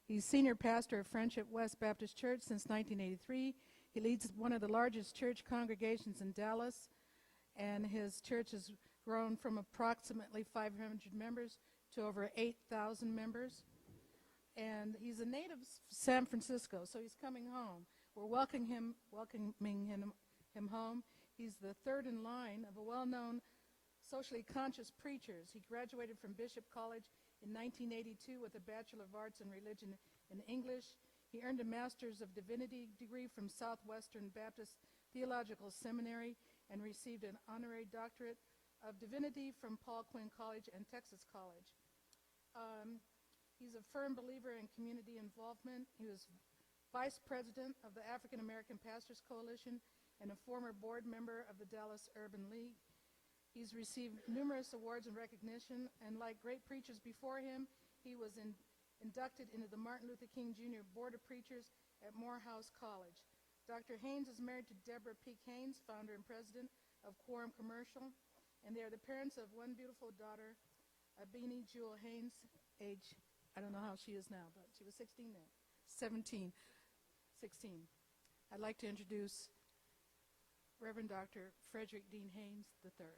He's senior pastor of Friendship West Baptist Church since 1983. He leads one of the largest church congregations in Dallas, and his church has grown from approximately 500 members to over 8,000 members. And he's a native of San Francisco, so he's coming home. We're welcoming him home. He's the third in line of a well-known socially conscious preachers. He graduated from Bishop College in 1982 with a Bachelor of Arts in Religion and English. He earned a Master's of Divinity degree from Southwestern Baptist Theological Seminary and received an honorary doctorate of divinity from Paul Quinn College and Texas College. He's a firm believer in community involvement. He was vice president of the African American Pastors Coalition and a former board member of the Dallas Urban League. He's received numerous awards and recognition, and like great preachers before him, he was inducted into the Martin Luther King Jr. Board of Preachers at Morehouse College. Dr. Haynes is married to Deborah P. Haynes, founder and president of Quorum Commercial, and they are the parents of one beautiful daughter, Beanie Jewel Haynes, age, I don't know how she is now, but she was 16 then, 16. I'd like to introduce Reverend Dr. Frederick Dean Haynes III.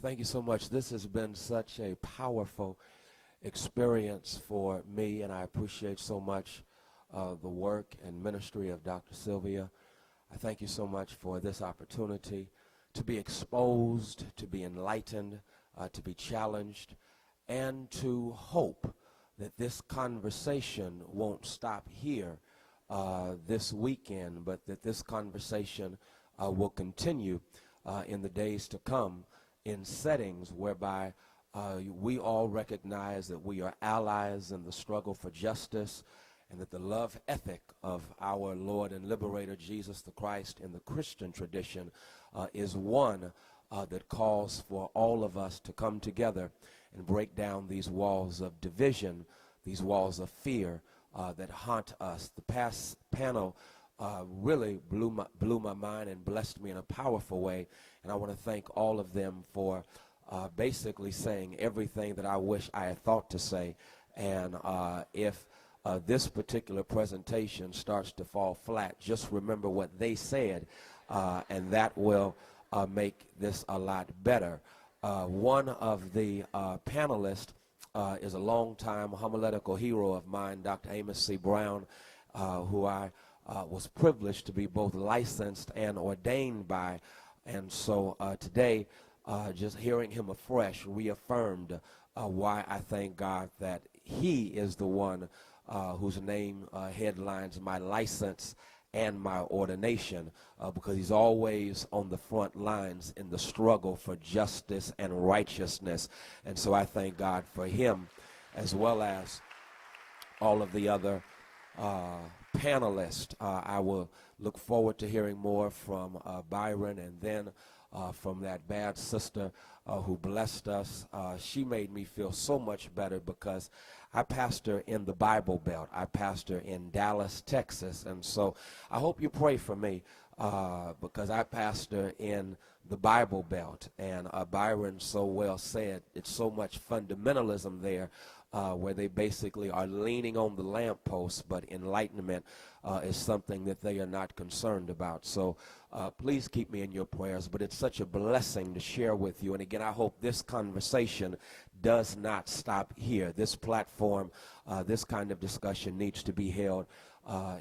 Thank you so much. This has been such a powerful experience for me, and I appreciate so much the work and ministry of Dr. Sylvia. I thank you so much for this opportunity to be exposed, to be enlightened, to be challenged, and to hope that this conversation won't stop here this weekend, but that this conversation will continue in the days to come in settings whereby we all recognize that we are allies in the struggle for justice, and that the love ethic of our Lord and Liberator Jesus the Christ in the Christian tradition is one that calls for all of us to come together and break down these walls of division, these walls of fear that haunt us. The past panel really blew my mind and blessed me in a powerful way, and I want to thank all of them for basically saying everything that I wish I had thought to say. And if this particular presentation starts to fall flat, just remember what they said, and that will make this a lot better. One of the panelists is a longtime homiletical hero of mine, Dr. Amos C. Brown, who I was privileged to be both licensed and ordained by. And so today, just hearing him afresh reaffirmed why I thank God that he is the one whose name headlines my license and my ordination, because he's always on the front lines in the struggle for justice and righteousness. And so I thank God for him, as well as all of the other panelists. I will look forward to hearing more from Byron, and then from that bad sister who blessed us. She made me feel so much better, because I pastor in the Bible Belt. I pastor in Dallas, Texas. And so I hope you pray for me, because I pastor in the Bible Belt. And Byron so well said, it's so much fundamentalism there, where they basically are leaning on the lamppost, but enlightenment is something that they are not concerned about. So please keep me in your prayers. But it's such a blessing to share with you. And again, I hope this conversation does not stop here. This platform, this kind of discussion needs to be held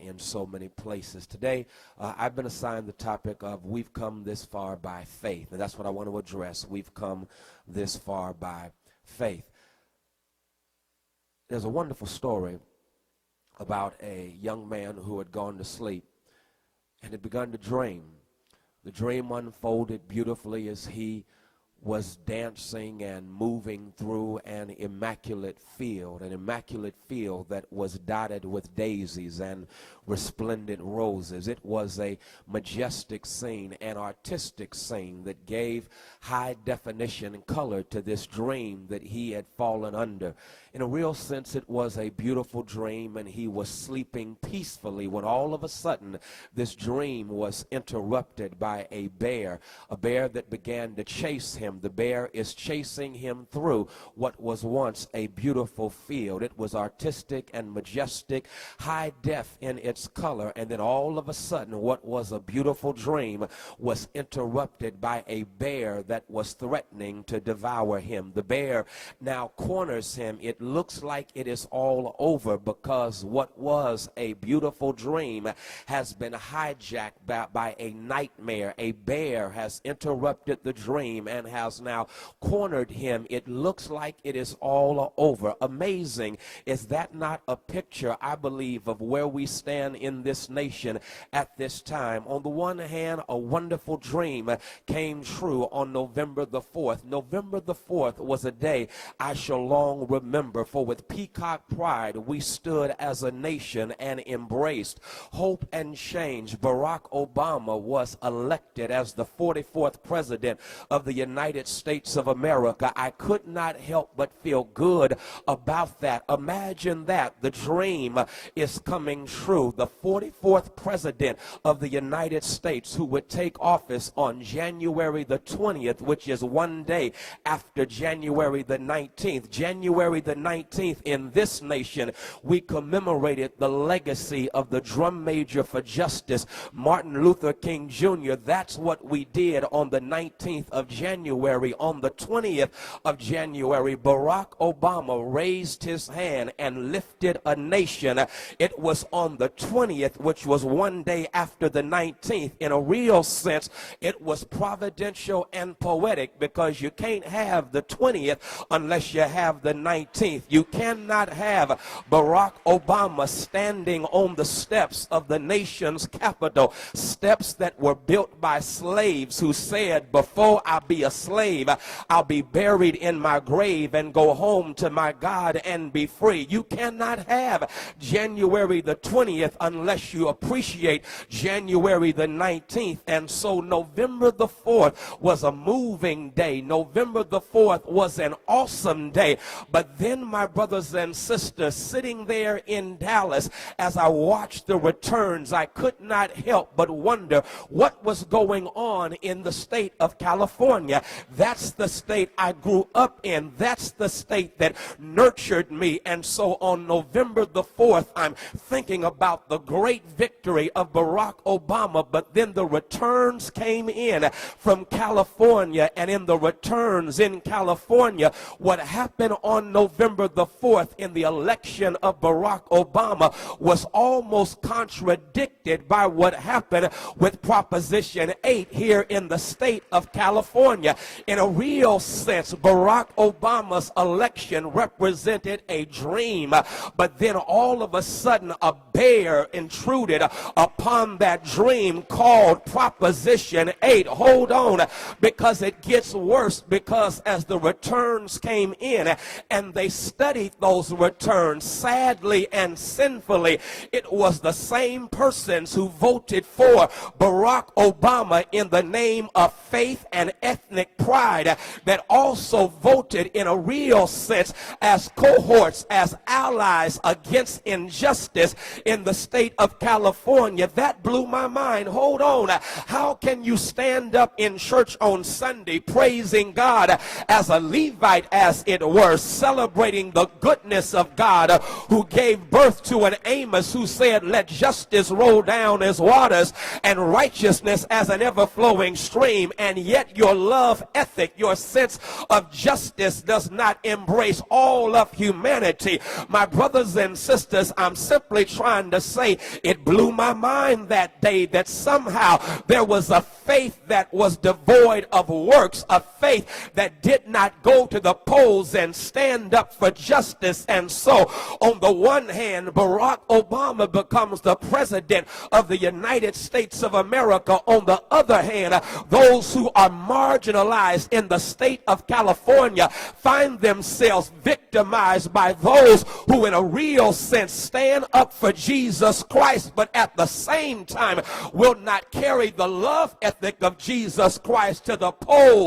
in so many places. Today, I've been assigned the topic of we've come this far by faith. And that's what I want to address. We've come this far by faith. There's a wonderful story about a young man who had gone to sleep and had begun to dream. The dream unfolded beautifully as he was dancing and moving through an immaculate field that was dotted with daisies and resplendent roses. It was a majestic scene, an artistic scene that gave high definition and color to this dream that he had fallen under. In a real sense, it was a beautiful dream, and he was sleeping peacefully when all of a sudden this dream was interrupted by a bear that began to chase him. The bear is chasing him through what was once a beautiful field. It was artistic and majestic, high def in its color, and then all of a sudden what was a beautiful dream was interrupted by a bear that was threatening to devour him. The bear now corners him. It looks like it is all over because what was a beautiful dream has been hijacked by a nightmare. A bear has interrupted the dream and has now cornered him. It looks like it is all over. Amazing. Is that not a picture, I believe, of where we stand in this nation at this time? On the one hand, a wonderful dream came true on November the 4th. November the 4th was a day I shall long remember, for with peacock pride we stood as a nation and embraced hope and change. Barack Obama was elected as the 44th president of the United States of America. I could not help but feel good about that. Imagine that. The dream is coming true. The 44th president of the United States, who would take office on January the 20th, which is one day after January the 19th. January the 19th in this nation, we commemorated the legacy of the drum major for justice, Martin Luther King Jr. That's what we did on the 19th of January. On the 20th of January, Barack Obama raised his hand and lifted a nation. It was on the 20th, which was one day after the 19th. In a real sense, it was providential and poetic, because you can't have the 20th unless you have the 19th. You cannot have Barack Obama standing on the steps of the nation's capital, steps that were built by slaves who said, before I be a slave, I'll be buried in my grave and go home to my God and be free. You cannot have January the 20th unless you appreciate January the 19th. And so November the 4th was a moving day. November the 4th was an awesome day. But then, my brothers and sisters, sitting there in Dallas, as I watched the returns, I could not help but wonder what was going on in the state of California. That's the state I grew up in. That's the state that nurtured me. And so on November the 4th, I'm thinking about the great victory of Barack Obama. But then the returns came in from California, and in the returns in California, what happened on November the 4th in the election of Barack Obama was almost contradicted by what happened with Proposition 8 here in the state of California. In a real sense, Barack Obama's election represented a dream, but then all of a sudden a bear intruded upon that dream called Proposition 8. Hold on, because it gets worse, because as the returns came in and they studied those returns, sadly and sinfully, it was the same persons who voted for Barack Obama in the name of faith and ethnic pride that also voted in a real sense as cohorts, as allies against injustice in the state of California. That blew my mind. Hold on. How can you stand up in church on Sunday praising God as a Levite, as it were, celebrating the goodness of God, who gave birth to an Amos who said, let justice roll down as waters and righteousness as an ever-flowing stream, and yet your love ethic, your sense of justice does not embrace all of humanity? My brothers and sisters, I'm simply trying to say it blew my mind that day that somehow there was a faith that was devoid of works, a faith that did not go to the polls and stand up for justice. And so on the one hand, Barack Obama becomes the president of the United States of America. On the other hand, those who are marginalized in the state of California find themselves victimized by those who in a real sense stand up for Jesus Christ, but at the same time will not carry the love ethic of Jesus Christ to the polls